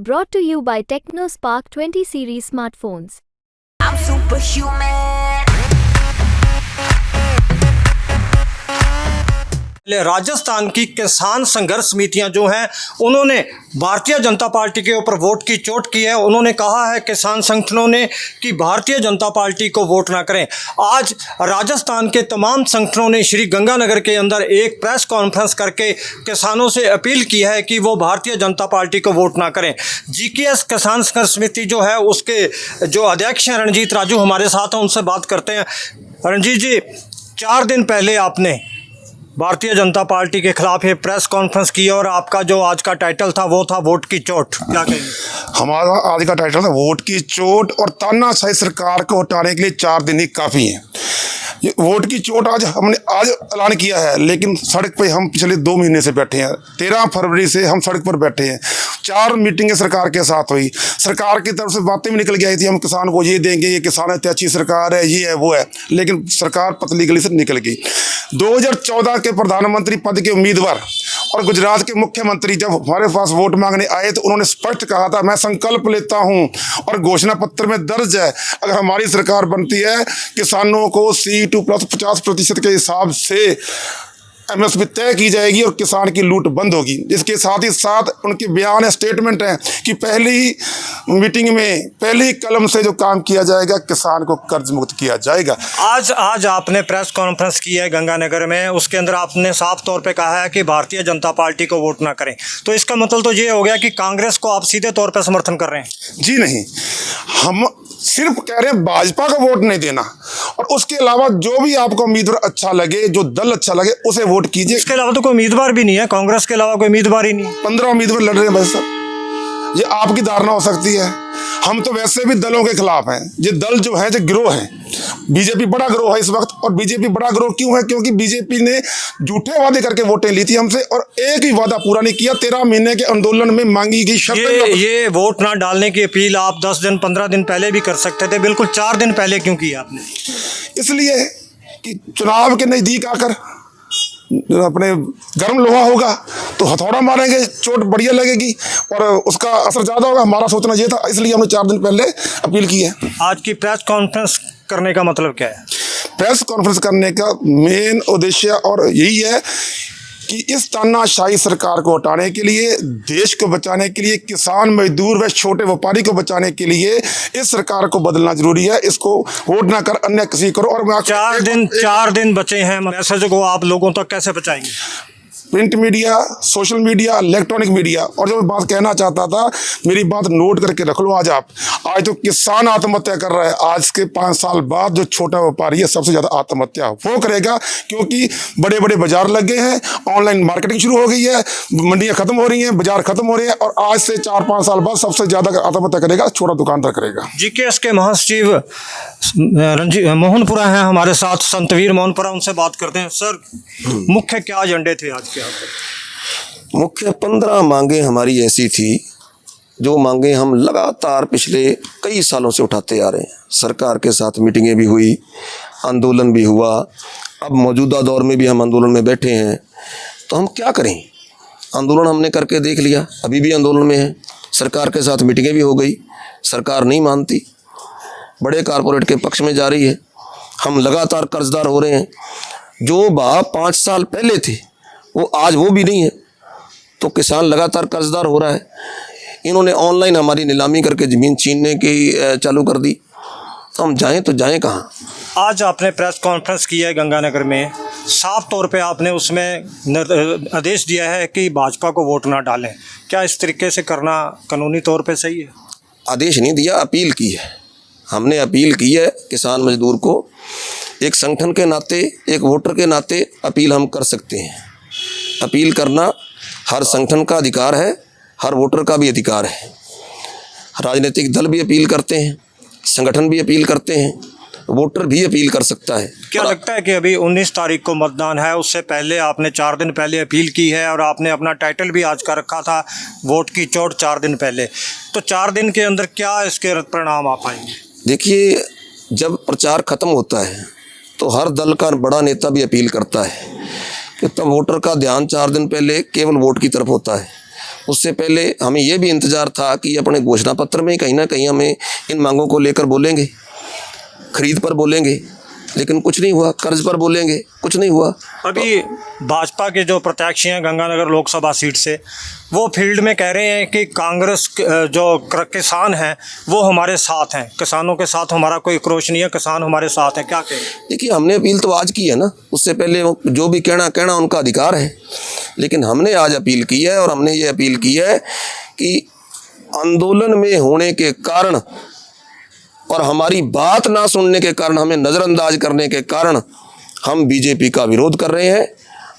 Brought to you by TechnoSpark 20 series smartphones. I'm superhuman. Rajasthan की किसान संघर्ष समितियां जो हैं उन्होंने भारतीय जनता पार्टी के ऊपर वोट की चोट की है। उन्होंने कहा है किसान संगठनों ने कि भारतीय जनता पार्टी को वोट ना करें। आज राजस्थान के तमाम संगठनों ने श्री गंगानगर के अंदर एक प्रेस कॉन्फ्रेंस करके किसानों से अपील की है कि वो भारतीय जनता पार्टी को वोट ना करें। जीकेएस किसान संघर्ष समिति जो है उसके जो अध्यक्ष हैं रणजीत राजू हमारे साथ हैं, उनसे बात करते हैं। रणजीत जी, 4 दिन पहले आपने भारतीय जनता पार्टी के खिलाफ ये प्रेस कॉन्फ्रेंस की और आपका जो आज का टाइटल था वो था वोट की चोट। क्या कहेंगे? हमारा आज का टाइटल था वोट की चोट और तानाशाही सरकार को हटाने के लिए 4 दिन ही काफ़ी हैं। ये वोट की चोट हमने आज ऐलान किया है, लेकिन सड़क पे हम पिछले 2 महीने से बैठे हैं। 13 फरवरी से हम सड़क पर बैठे हैं। 4 मीटिंगें सरकार के साथ हुई। सरकार की तरफ से बातें भी निकल के आई थी, हम किसान को ये देंगे, ये किसान इतनी अच्छी सरकार है, ये है वो है, लेकिन सरकार पतली गली से निकल गई। 2014 के प्रधानमंत्री पद के उम्मीदवार और गुजरात के मुख्यमंत्री जब हमारे पास वोट मांगने आए तो उन्होंने स्पष्ट कहा था, मैं संकल्प लेता हूं और घोषणा पत्र में दर्ज है, अगर हमारी सरकार बनती है किसानों को C2 प्लस 50% के हिसाब से MSP तय की जाएगी और किसान की लूट बंद होगी। इसके साथ ही साथ उनके बयान है, स्टेटमेंट है कि पहली मीटिंग में पहली कलम से जो काम किया जाएगा किसान को कर्ज मुक्त किया जाएगा। आज आपने प्रेस कॉन्फ्रेंस की है गंगानगर में, उसके अंदर आपने साफ तौर पे कहा है कि भारतीय जनता पार्टी को वोट ना करें। तो इसका मतलब तो ये हो गया कि कांग्रेस को आप सीधे तौर पर समर्थन कर रहे हैं? जी नहीं, हम सिर्फ कह रहे हैं भाजपा को वोट नहीं देना और उसके अलावा जो भी आपको उम्मीदवार अच्छा लगे, जो दल अच्छा लगे, उसे वोट कीजिए। इसके अलावा तो कोई उम्मीदवार भी नहीं है, कांग्रेस के अलावा कोई उम्मीदवार ही नहीं है। 15 उम्मीदवार लड़ रहे हैं भाई साहब, ये आपकी धारणा हो सकती है। हम तो वैसे भी दलों के खिलाफ हैं। ये दल जो है, जो गिरोह है, बीजेपी बड़ा गिरोह है इस वक्त। और बीजेपी बड़ा गिरोह क्यों है? क्योंकि बीजेपी ने झूठे वादे करके वोटें ली थी हमसे और एक ही वादा पूरा नहीं किया। 13 महीने के आंदोलन में मांगी गई शर्तें। ये वोट ना डालने की अपील आप 10 दिन 15 दिन पहले भी कर सकते थे, बिल्कुल 4 दिन पहले क्यों किया आपने? इसलिए कि चुनाव के नजदीक आकर अपने गर्म लोहा होगा तो हथौड़ा मारेंगे, चोट बढ़िया लगेगी और उसका असर ज़्यादा होगा। हमारा सोचना ये था, इसलिए हमने 4 दिन पहले अपील की है। आज की प्रेस कॉन्फ्रेंस करने का मतलब क्या है? प्रेस कॉन्फ्रेंस करने का मेन उद्देश्य और यही है कि इस तानाशाही सरकार को हटाने के लिए, देश को बचाने के लिए, किसान मजदूर व छोटे व्यापारी को बचाने के लिए इस सरकार को बदलना जरूरी है। इसको वोट ना कर अन्य किसी करो। और 4 दिन बचे हैं, मैसेज को आप लोगों तक कैसे पहुंचाएंगे? Print media, social media, electronic media. और जो मैं बात कहना चाहता था, मेरी बात नोट करके रख लो। आज तो किसान आत्महत्या कर रहा है। आज के 5 साल बाद जो छोटा व्यापारी है सबसे ज़्यादा आत्महत्या वो करेगा, क्योंकि बड़े बड़े बाजार लग गए हैं, ऑनलाइन मार्केटिंग शुरू हो गई है, मंडियाँ खत्म हो रही हैं, बाजार खत्म हो रहे हैं। और आज से 4-5 साल बाद सबसे ज़्यादा आत्महत्या करेगा छोटा दुकानदार करेगा। जीकेएस के महासचिव रणजीत मोहनपुरा हैं हमारे साथ, संतवीर मोहनपुरा, उनसे बात करते हैं। सर, मुख्य क्या एजेंडे थे आज के? मुख्य 15 मांगे हमारी ऐसी थी जो मांगे हम लगातार पिछले कई सालों से उठाते आ रहे हैं। सरकार के साथ मीटिंगें भी हुई, आंदोलन भी हुआ, अब मौजूदा दौर में भी हम आंदोलन में बैठे हैं। तो हम क्या करें? आंदोलन हमने करके देख लिया, अभी भी आंदोलन में है। सरकार के साथ मीटिंगें भी हो गई, सरकार नहीं मानती, बड़े कारपोरेट के पक्ष में जा रही है। हम लगातार कर्जदार हो रहे हैं। जो भाव 5 साल पहले थे वो आज वो भी नहीं है, तो किसान लगातार कर्जदार हो रहा है। इन्होंने ऑनलाइन हमारी नीलामी करके ज़मीन छीनने की चालू कर दी, तो हम जाएं तो जाएं कहाँ? आज आपने प्रेस कॉन्फ्रेंस की है गंगानगर में, साफ तौर पे आपने उसमें आदेश दिया है कि भाजपा को वोट ना डालें। क्या इस तरीके से करना कानूनी तौर पे सही है? आदेश नहीं दिया, अपील की है। हमने अपील की है किसान मजदूर को। एक संगठन के नाते, एक वोटर के नाते अपील हम कर सकते हैं। अपील करना हर संगठन का अधिकार है, हर वोटर का भी अधिकार है। राजनीतिक दल भी अपील करते हैं, संगठन भी अपील करते हैं, वोटर भी अपील कर सकता है। क्या लगता है कि अभी 19 तारीख को मतदान है, उससे पहले आपने 4 दिन पहले अपील की है और आपने अपना टाइटल भी आज का रखा था वोट की चोट 4 दिन पहले, तो 4 दिन के अंदर क्या इसके परिणाम आ पाएंगे? देखिए, जब प्रचार खत्म होता है तो हर दल का बड़ा नेता भी अपील करता है कि तब वोटर का ध्यान 4 दिन पहले केवल वोट की तरफ होता है। उससे पहले हमें ये भी इंतज़ार था कि अपने घोषणा पत्र में कहीं ना कहीं हमें इन मांगों को लेकर बोलेंगे, खरीद पर बोलेंगे, लेकिन कुछ नहीं हुआ। कर्ज पर बोलेंगे, कुछ नहीं हुआ। अभी भाजपा के जो प्रत्याशी हैं गंगानगर लोकसभा सीट से, वो फील्ड में कह रहे हैं कि कांग्रेस जो किसान हैं वो हमारे साथ हैं, किसानों के साथ हमारा कोई क्रोश नहीं है, किसान हमारे साथ हैं। क्या कहें? देखिए, हमने अपील तो आज की है ना, उससे पहले जो भी कहना उनका अधिकार है, लेकिन हमने आज अपील की है और हमने ये अपील की है कि आंदोलन में होने के कारण और हमारी बात ना सुनने के कारण, हमें नज़रअंदाज करने के कारण हम बीजेपी का विरोध कर रहे हैं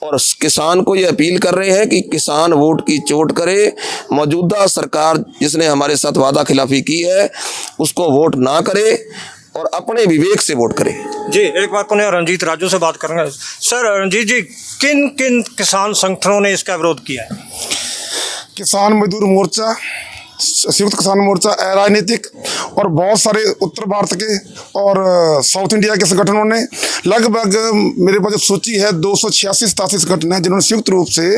और किसान को ये अपील कर रहे हैं कि किसान वोट की चोट करे। मौजूदा सरकार जिसने हमारे साथ वादा खिलाफी की है उसको वोट ना करे और अपने विवेक से वोट करे। जी, एक बार पुनः रंजीत राजू से बात करेंगे। सर रंजीत जी, किन किन किसान संगठनों ने इसका विरोध किया है? किसान मजदूर मोर्चा, संयुक्त किसान मोर्चा, राजनीतिक और बहुत सारे उत्तर भारत के और साउथ इंडिया के संगठनों ने, लगभग मेरे पास जो सूची है 286-87 संगठन है जिन्होंने संयुक्त रूप से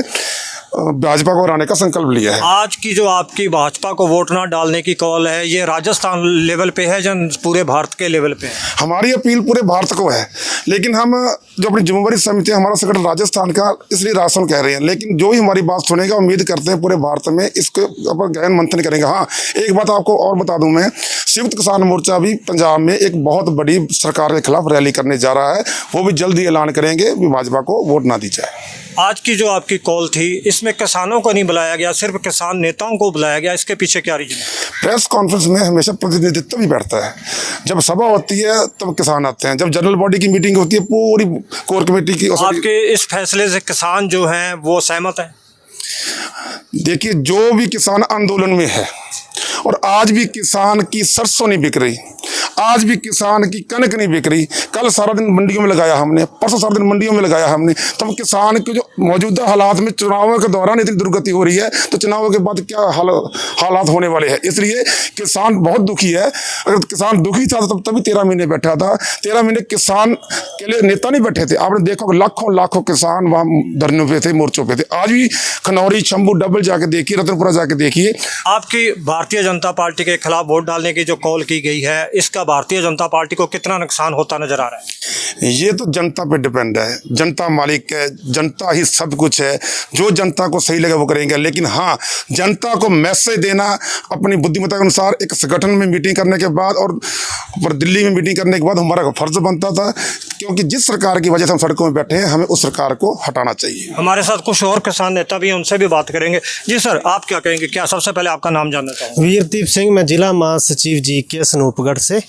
भाजपा को हराने का संकल्प लिया है। आज की जो आपकी भाजपा को वोट ना डालने की कॉल है, ये राजस्थान लेवल पे है या पूरे भारत के लेवल पे है? हमारी अपील पूरे भारत को है, लेकिन हम जो अपनी जिम्मेवारी समिति है, हमारा संगठन राजस्थान का, इसलिए राजस्थान कह रहे हैं, लेकिन जो ही हमारी बात सुनेगा उम्मीद करते हैं पूरे भारत में इसको अपन गहन मंथन करेंगे। हाँ, एक बात आपको और बता दूं मैं, संयुक्त किसान मोर्चा भी पंजाब में एक बहुत बड़ी सरकार के खिलाफ रैली करने जा रहा है, वो भी जल्द ही ऐलान करेंगे कि भाजपा को वोट ना दी जाए। आज की जो आपकी कॉल थी इसमें किसानों को नहीं बुलाया गया, सिर्फ किसान नेताओं को बुलाया गया, इसके पीछे क्या रीजन है? प्रेस कॉन्फ्रेंस में हमेशा प्रतिनिधित्व भी बैठता है। जब सभा होती है तब किसान आते हैं, जब जनरल बॉडी की मीटिंग होती है पूरी कोर कमेटी की। आपके इस फैसले से किसान जो हैं वो सहमत हैं? देखिए, जो भी किसान आंदोलन में है और आज भी किसान की सरसों नहीं बिक रही, आज भी किसान की कनक नहीं बिक रही, कल सारा दिन मंडियों में लगाया हमने, परसों सारा दिन मंडियों में लगाया हमने, तब किसान के जो मौजूदा हालात में चुनावों के दौरान इतनी दुर्गति हो रही है तो चुनावों के बाद क्या हालात होने वाले हैं। इसलिए किसान बहुत दुखी है। अगर किसान दुखी था तो तभी 13 महीने बैठा था। 13 महीने किसान के लिए नेता नहीं बैठे थे। आपने देखा लाखों किसान वहाँ धरनों पे थे, मोर्चों पे थे। आज भी खनौरी, शंभू, डबल जाके देखिए, रतनपुरा जाके देखिए। आपकी भारतीय जनता पार्टी के खिलाफ वोट डालने की जो कॉल की गई है, इसका भारतीय जनता पार्टी को कितना नुकसान होता नजर आ रहा है? ये तो जनता पे डिपेंड है, जनता मालिक है, जनता ही सब कुछ है, जो जनता को सही लगे वो करेंगे। लेकिन हाँ, जनता को मैसेज देना अपनी बुद्धिमत्ता के अनुसार एक संगठन में मीटिंग करने के बाद और दिल्ली में मीटिंग करने के बाद हमारा फर्ज बनता था, क्योंकि जिस सरकार की वजह से हम सड़कों में बैठे हैं हमें उस सरकार को हटाना चाहिए। हमारे साथ कुछ और किसान नेता भी हैं, उनसे भी बात करेंगे। जी सर, आप क्या कहेंगे? क्या सबसे पहले आपका नाम जानना चाहूँगा। वीरदीप सिंह, मैं जिला महासचिव जी के अनूपगढ़ से।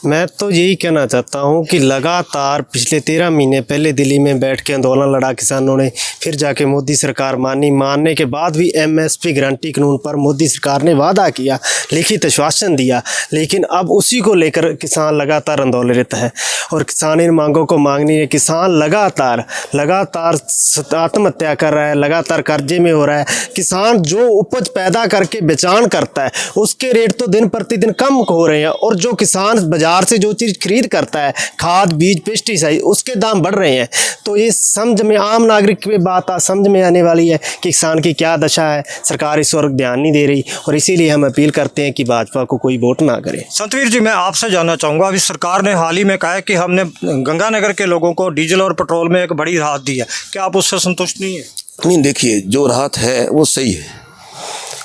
मैं तो यही कहना चाहता हूँ कि लगातार पिछले 13 महीने पहले दिल्ली में बैठ के आंदोलन लड़ा किसानों ने, फिर जाके मोदी सरकार मानने के बाद भी MSP गारंटी कानून पर मोदी सरकार ने वादा किया, लिखित आश्वासन दिया, लेकिन अब उसी को लेकर किसान लगातार आंदोलित है और किसान इन मांगों को मांगनी है। किसान लगातार आत्महत्या कर रहा है, लगातार कर्जे में हो रहा है। किसान जो उपज पैदा करके बेचान करता है उसके रेट तो दिन प्रतिदिन कम हो रहे हैं, और जो किसान बाजार से जो चीज़ खरीद करता है, खाद, बीज, पेस्टिसाइड, उसके दाम बढ़ रहे हैं। तो ये समझ में, आम नागरिक की बात समझ में आने वाली है कि किसान की क्या दशा है। सरकार इस ओर ध्यान नहीं दे रही और इसीलिए हम अपील करते हैं कि भाजपा को कोई वोट ना करे। संतवीर जी, मैं आपसे जानना चाहूँगा, अभी सरकार ने हाल ही में कहा है कि हमने गंगानगर के लोगों को डीजल और पेट्रोल में एक बड़ी राहत दी है, क्या आप उससे संतुष्ट नहीं है? नहीं, देखिए, जो राहत है वो सही है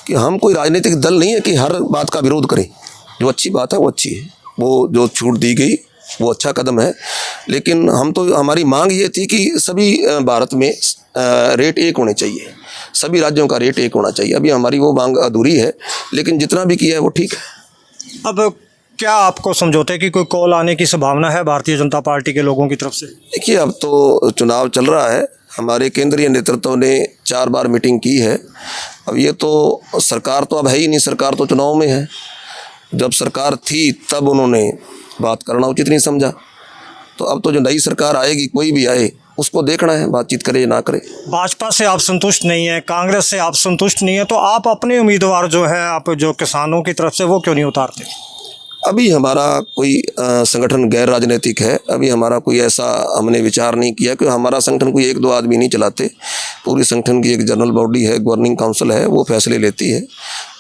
कि हम कोई राजनीतिक दल नहीं है कि हर बात का विरोध करें। जो अच्छी बात है वो अच्छी है, वो जो छूट दी गई वो अच्छा कदम है। लेकिन हम तो, हमारी मांग ये थी कि सभी भारत में रेट एक होने चाहिए, सभी राज्यों का रेट एक होना चाहिए। अभी हमारी वो मांग अधूरी है, लेकिन जितना भी किया है वो ठीक है। अब क्या आपको समझौते की कोई कॉल आने की संभावना है भारतीय जनता पार्टी के लोगों की तरफ से? देखिए, अब तो चुनाव चल रहा है, हमारे केंद्रीय नेतृत्व ने 4 बार मीटिंग की है। अब ये तो सरकार तो अब है ही नहीं, सरकार तो चुनाव में है। जब सरकार थी तब उन्होंने बात करना उचित नहीं समझा, तो अब तो जो नई सरकार आएगी, कोई भी आए, उसको देखना है, बातचीत करे या ना करे। भाजपा से आप संतुष्ट नहीं है, कांग्रेस से आप संतुष्ट नहीं है, तो आप अपने उम्मीदवार जो है, आप जो किसानों की तरफ से, वो क्यों नहीं उतारते? अभी हमारा कोई संगठन गैर राजनीतिक है। अभी हमारा कोई ऐसा हमने विचार नहीं किया कि हमारा संगठन कोई एक दो आदमी नहीं चलाते, पूरी संगठन की एक जनरल बॉडी है, गवर्निंग काउंसिल है, वो फैसले लेती है।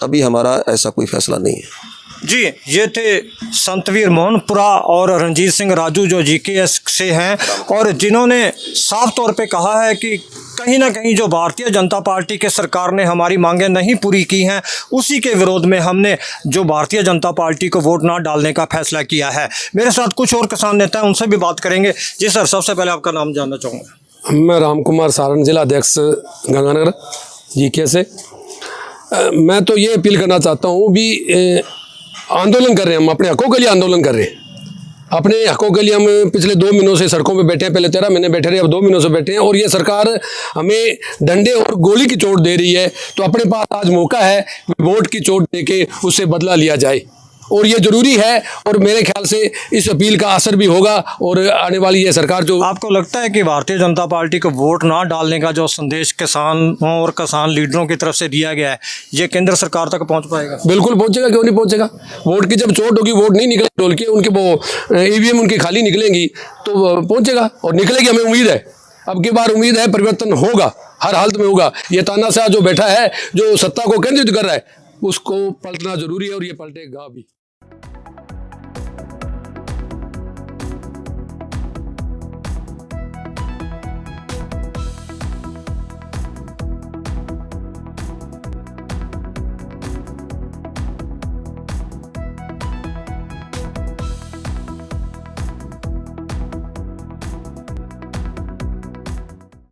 अभी हमारा ऐसा कोई फैसला नहीं है। जी, ये थे संतवीर मोहनपुरा और रणजीत सिंह राजू जो जीकेएस से हैं और जिन्होंने साफ तौर पे कहा है कि कहीं ना कहीं जो भारतीय जनता पार्टी के सरकार ने हमारी मांगें नहीं पूरी की हैं, उसी के विरोध में हमने जो भारतीय जनता पार्टी को वोट ना डालने का फैसला किया है। मेरे साथ कुछ और किसान नेता हैं, उनसे भी बात करेंगे। जी सर, सबसे पहले आपका नाम जानना चाहूँगा। मैं राम कुमार सारण, जिला अध्यक्ष गंगानगर जीके से। मैं तो ये अपील करना चाहता हूँ भी आंदोलन कर रहे हैं हम, अपने हकों के लिए आंदोलन कर रहे हैं। अपने हकों के लिए हम पिछले 2 महीनों से सड़कों पे बैठे हैं। पहले 13 महीने बैठे रहे, अब 2 महीनों से बैठे हैं और ये सरकार हमें डंडे और गोली की चोट दे रही है। तो अपने पास आज मौका है वोट की चोट देके उससे बदला लिया जाए और ये जरूरी है। और मेरे ख्याल से इस अपील का असर भी होगा और आने वाली ये सरकार जो। आपको लगता है कि भारतीय जनता पार्टी को वोट ना डालने का जो संदेश किसानों और किसान लीडरों की तरफ से दिया गया है, ये केंद्र सरकार तक पहुंच पाएगा? बिल्कुल पहुंचेगा, क्यों नहीं पहुंचेगा। वोट की जब चोट होगी, वोट नहीं निकले ढोल के, उनके वो ईवीएम उनकी खाली निकलेंगी तो पहुंचेगा और निकलेगी। हमें उम्मीद है, अब की बार उम्मीद है परिवर्तन होगा, हर हालत में होगा। ये तानाशाह जो बैठा है, जो सत्ता को केंद्रित कर रहा है, उसको पलटना जरूरी है और ये पलटेगा भी।